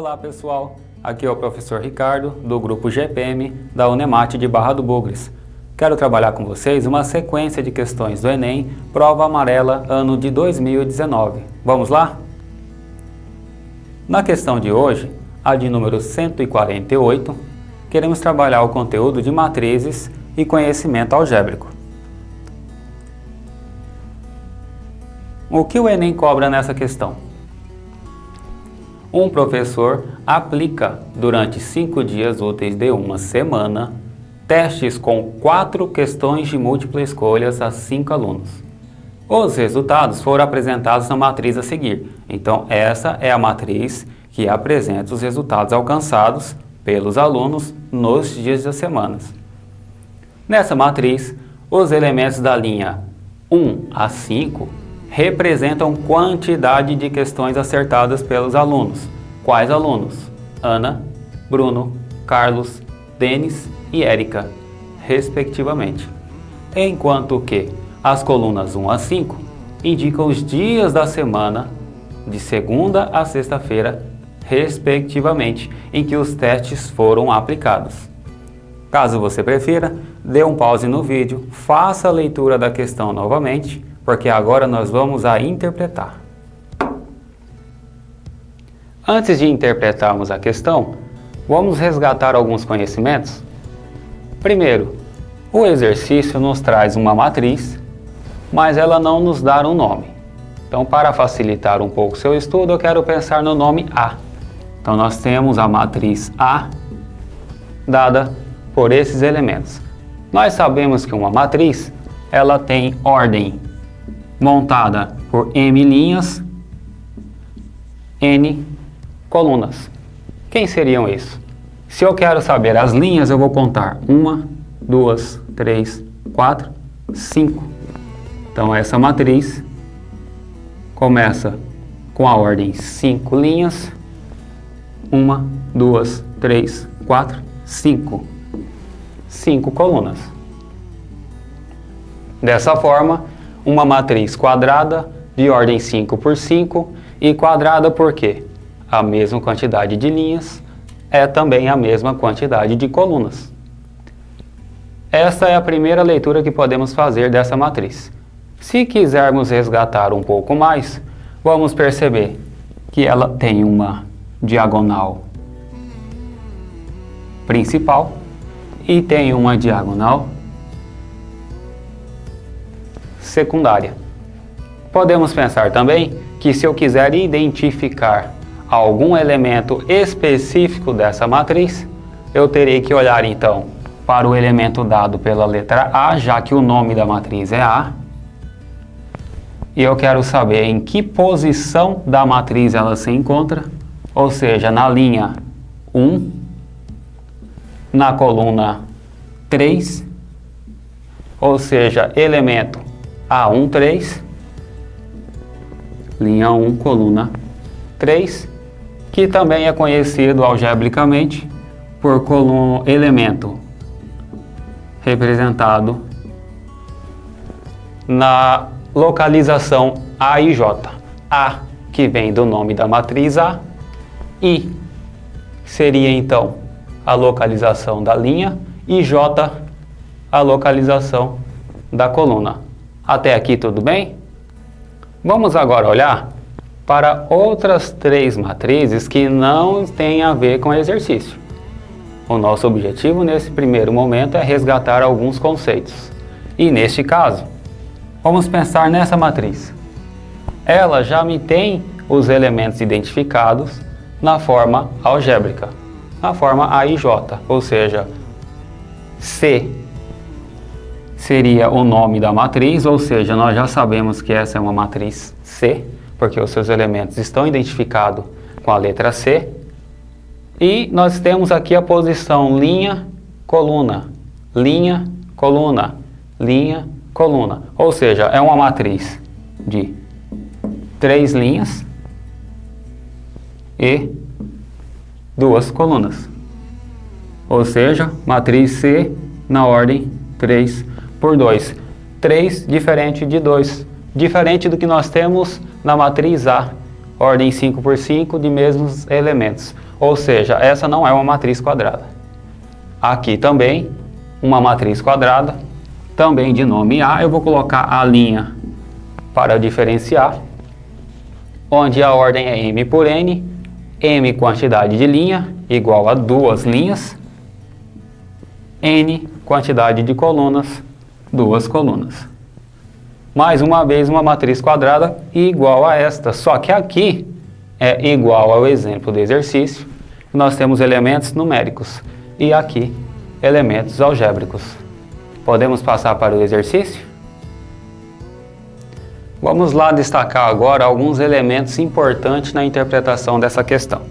Olá pessoal, aqui é o professor Ricardo do grupo GPM da Unemate de Barra do Bugres. Quero trabalhar com vocês uma sequência de questões do Enem, prova amarela, ano de 2019. Vamos lá? Na questão de hoje, a de número 148, queremos trabalhar o conteúdo de matrizes e conhecimento algébrico. O que o Enem cobra nessa questão? Um professor aplica durante 5 dias úteis de uma semana testes com 4 questões de múltipla escolha a 5 alunos. Os resultados foram apresentados na matriz a seguir. Então, essa é a matriz que apresenta os resultados alcançados pelos alunos nos dias da semana. Nessa matriz, os elementos da linha 1 a 5 representam quantidade de questões acertadas pelos alunos. Quais alunos? Ana, Bruno, Carlos, Denis e Érica, respectivamente. Enquanto que as colunas 1 a 5 indicam os dias da semana, de segunda a sexta-feira, respectivamente, em que os testes foram aplicados. Caso você prefira, dê um pause no vídeo, faça a leitura da questão novamente, porque agora nós vamos a interpretar. Antes de interpretarmos a questão, vamos resgatar alguns conhecimentos. Primeiro, o exercício nos traz uma matriz, mas ela não nos dá um nome. Então, para facilitar um pouco o seu estudo, eu quero pensar no nome A. Então, nós temos a matriz A dada por esses elementos. Nós sabemos que uma matriz, ela tem ordem montada por M linhas, N colunas. Quem seriam isso? Se eu quero saber as linhas, eu vou contar 1, 2, 3, 4, 5. Então essa matriz começa com a ordem 5 linhas, 1, 2, 3, 4, 5. 5 colunas. Dessa forma, uma matriz quadrada de ordem 5 por 5 e quadrada por quê? A mesma quantidade de linhas é também a mesma quantidade de colunas. Essa é a primeira leitura que podemos fazer dessa matriz. Se quisermos resgatar um pouco mais, vamos perceber que ela tem uma diagonal principal e tem uma diagonal secundária. Podemos pensar também que se eu quiser identificar algum elemento específico dessa matriz, eu terei que olhar então para o elemento dado pela letra A, já que o nome da matriz é A, e eu quero saber em que posição da matriz ela se encontra, ou seja, na linha 1, na coluna 3, ou seja, elemento A1, 3, linha 1, coluna 3, que também é conhecido algebricamente por elemento representado na localização A e J. A, que vem do nome da matriz A, I seria então a localização da linha e J a localização da coluna. Até aqui tudo bem? Vamos agora olhar para outras 3 matrizes que não têm a ver com exercício. O nosso objetivo nesse primeiro momento é resgatar alguns conceitos. E neste caso, vamos pensar nessa matriz. Ela já me tem os elementos identificados na forma algébrica, na forma A e J, ou seja, C seria o nome da matriz, ou seja, nós já sabemos que essa é uma matriz C, porque os seus elementos estão identificados com a letra C. E nós temos aqui a posição linha, coluna, linha, coluna, linha, coluna. Ou seja, é uma matriz de 3 linhas e 2 colunas. Ou seja, matriz C na ordem 3 por 2. 3 diferente de 2. Diferente do que nós temos na matriz A, ordem 5 por 5 de mesmos elementos. Ou seja, essa não é uma matriz quadrada. Aqui também, uma matriz quadrada, também de nome A. Eu vou colocar a linha para diferenciar, onde a ordem é m por n, m quantidade de linha, igual a 2 linhas, n quantidade de colunas, 2 colunas. Mais uma vez, uma matriz quadrada igual a esta, só que aqui é igual ao exemplo do exercício. Nós temos elementos numéricos e aqui elementos algébricos. Podemos passar para o exercício? Vamos lá destacar agora alguns elementos importantes na interpretação dessa questão.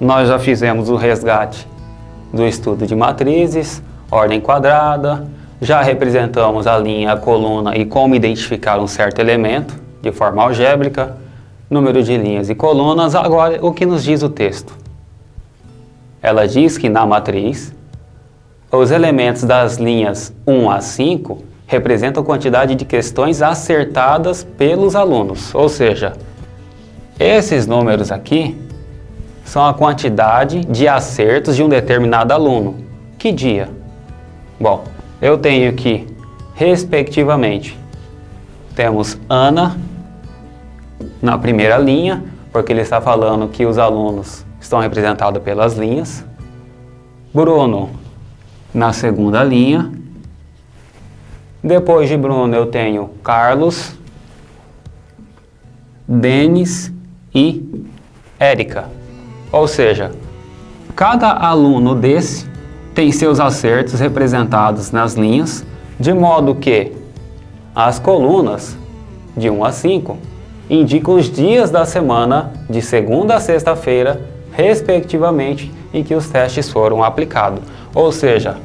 Nós já fizemos o resgate do estudo de matrizes, ordem quadrada, já representamos a linha, a coluna e como identificar um certo elemento de forma algébrica, número de linhas e colunas. Agora, o que nos diz o texto? Ela diz que na matriz, os elementos das linhas 1 a 5 representam a quantidade de questões acertadas pelos alunos. Ou seja, esses números aqui são a quantidade de acertos de um determinado aluno. Que dia? Bom, eu tenho aqui, respectivamente, temos Ana na primeira linha, porque ele está falando que os alunos estão representados pelas linhas. Bruno na segunda linha. Depois de Bruno eu tenho Carlos, Denis e Érica. Ou seja, cada aluno desse tem seus acertos representados nas linhas, de modo que as colunas de 1 a 5 indicam os dias da semana de segunda a sexta-feira, respectivamente, em que os testes foram aplicados. Ou seja,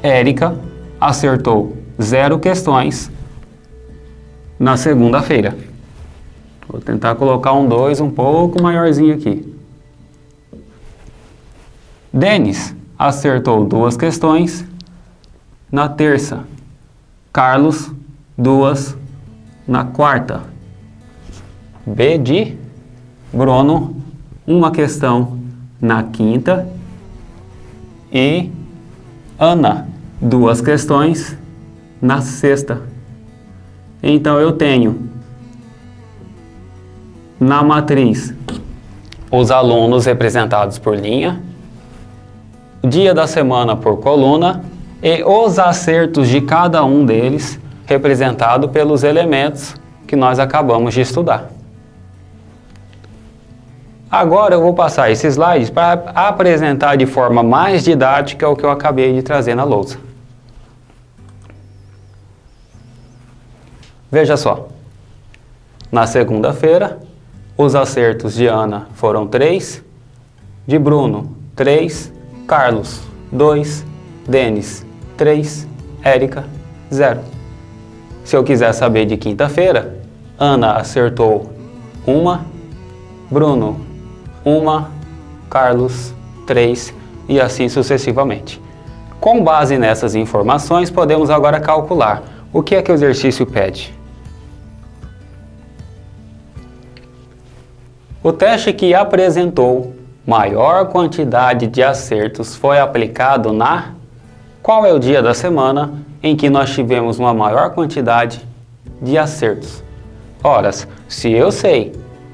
Érica acertou 0 questões na segunda-feira. Vou tentar colocar um 2 um pouco maiorzinho aqui. Denis acertou 2 questões na terça. Carlos, 2 na quarta. B de Bruno, 1 questão na quinta. E Ana, 2 questões na sexta. Então eu tenho na matriz os alunos representados por linha, dia da semana por coluna e os acertos de cada um deles representado pelos elementos que nós acabamos de estudar. Agora eu vou passar esses slides para apresentar de forma mais didática o que eu acabei de trazer na lousa. Veja só, na segunda-feira, os acertos de Ana foram 3, de Bruno 3, Carlos 2, Denis 3, Érica 0. Se eu quiser saber de quinta-feira, Ana acertou 1, Bruno 1, Carlos 3 e assim sucessivamente. Com base nessas informações, podemos agora calcular o que é que o exercício pede. O teste que apresentou maior quantidade de acertos foi aplicado na... Qual é o dia da semana em que nós tivemos uma maior quantidade de acertos? Ora, se eu sei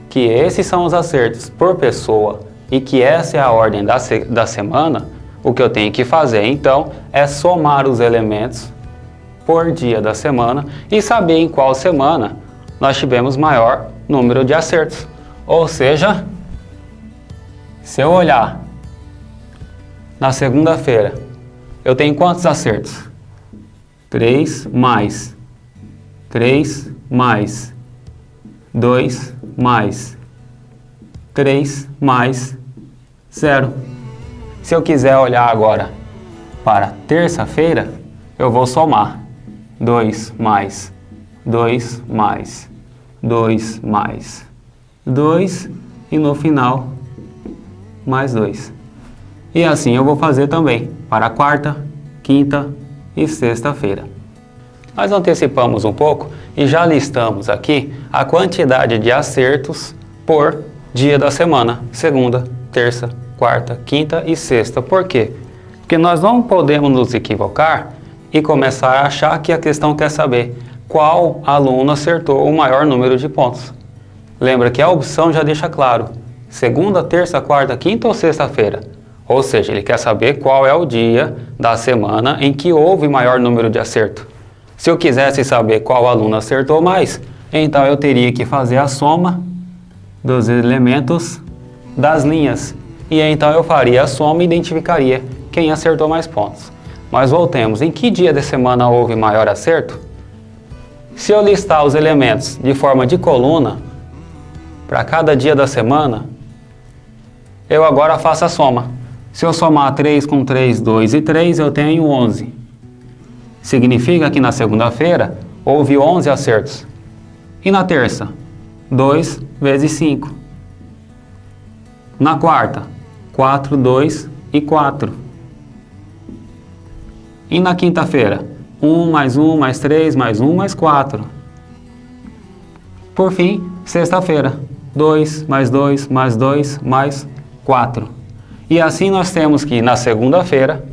que esses são os acertos por pessoa e que essa é a ordem da semana, o que eu tenho que fazer então é somar os elementos por dia da semana e saber em qual semana nós tivemos maior número de acertos. Ou seja, se eu olhar na segunda-feira, eu tenho quantos acertos? 3 mais 3 mais 2 mais 3 mais 0. Se eu quiser olhar agora para terça-feira, eu vou somar 2 mais 2 mais 2 mais 2 e no final mais 2. E assim eu vou fazer também para quarta, quinta e sexta-feira. Nós antecipamos um pouco e já listamos aqui a quantidade de acertos por dia da semana, segunda, terça, quarta, quinta e sexta. Por quê? Porque nós não podemos nos equivocar e começar a achar que a questão quer saber qual aluno acertou o maior número de pontos. Lembra que a opção já deixa claro, segunda, terça, quarta, quinta ou sexta-feira. Ou seja, ele quer saber qual é o dia da semana em que houve maior número de acerto. Se eu quisesse saber qual aluno acertou mais, então eu teria que fazer a soma dos elementos das linhas. E então eu faria a soma e identificaria quem acertou mais pontos. Mas voltemos, em que dia da semana houve maior acerto? Se eu listar os elementos de forma de coluna, para cada dia da semana, eu agora faço a soma. Se eu somar 3 com 3, 2 e 3, eu tenho 11. Significa que na segunda-feira houve 11 acertos. E na terça? 2 vezes 5. Na quarta? 4, 2 e 4. E na quinta-feira? 1 mais 1 mais 3 mais 1 mais 4. Por fim, sexta-feira. 2 mais 2 mais 2 mais 4. E assim nós temos que na segunda-feira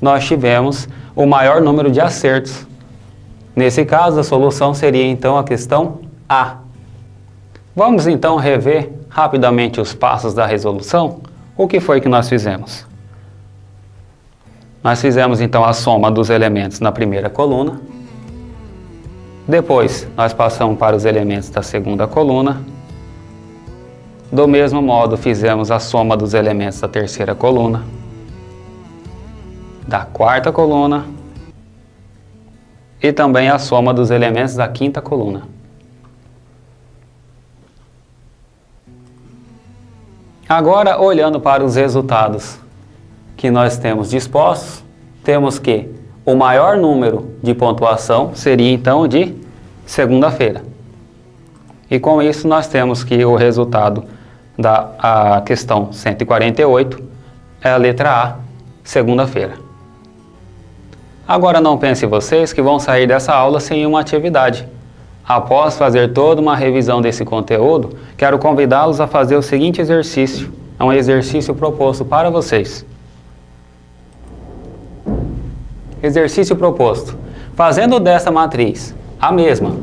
nós tivemos o maior número de acertos. Nesse caso, a solução seria então a questão A. Vamos então rever rapidamente os passos da resolução. O que foi que nós fizemos? Nós fizemos então a soma dos elementos na primeira coluna. Depois, nós passamos para os elementos da segunda coluna. Do mesmo modo, fizemos a soma dos elementos da terceira coluna, da quarta coluna e também a soma dos elementos da quinta coluna. Agora, olhando para os resultados que nós temos dispostos, temos que o maior número de pontuação seria então de segunda-feira. E com isso nós temos que o resultado da questão 148 é a letra A, segunda-feira. Agora não pensem vocês que vão sair dessa aula sem uma atividade. Após fazer toda uma revisão desse conteúdo, quero convidá-los a fazer o seguinte exercício. É um exercício proposto para vocês. Exercício proposto. Fazendo dessa matriz a mesma,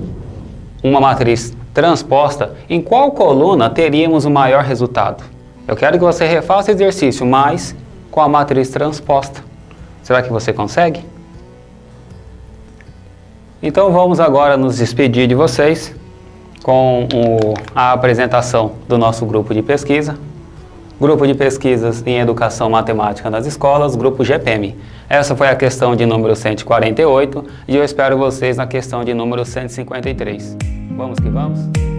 uma matriz transposta, em qual coluna teríamos o maior resultado? Eu quero que você refaça o exercício, mas com a matriz transposta. Será que você consegue? Então vamos agora nos despedir de vocês com a apresentação do nosso grupo de pesquisa. Grupo de Pesquisas em Educação Matemática nas Escolas, Grupo GPM. Essa foi a questão de número 148 e eu espero vocês na questão de número 153. Vamos que vamos?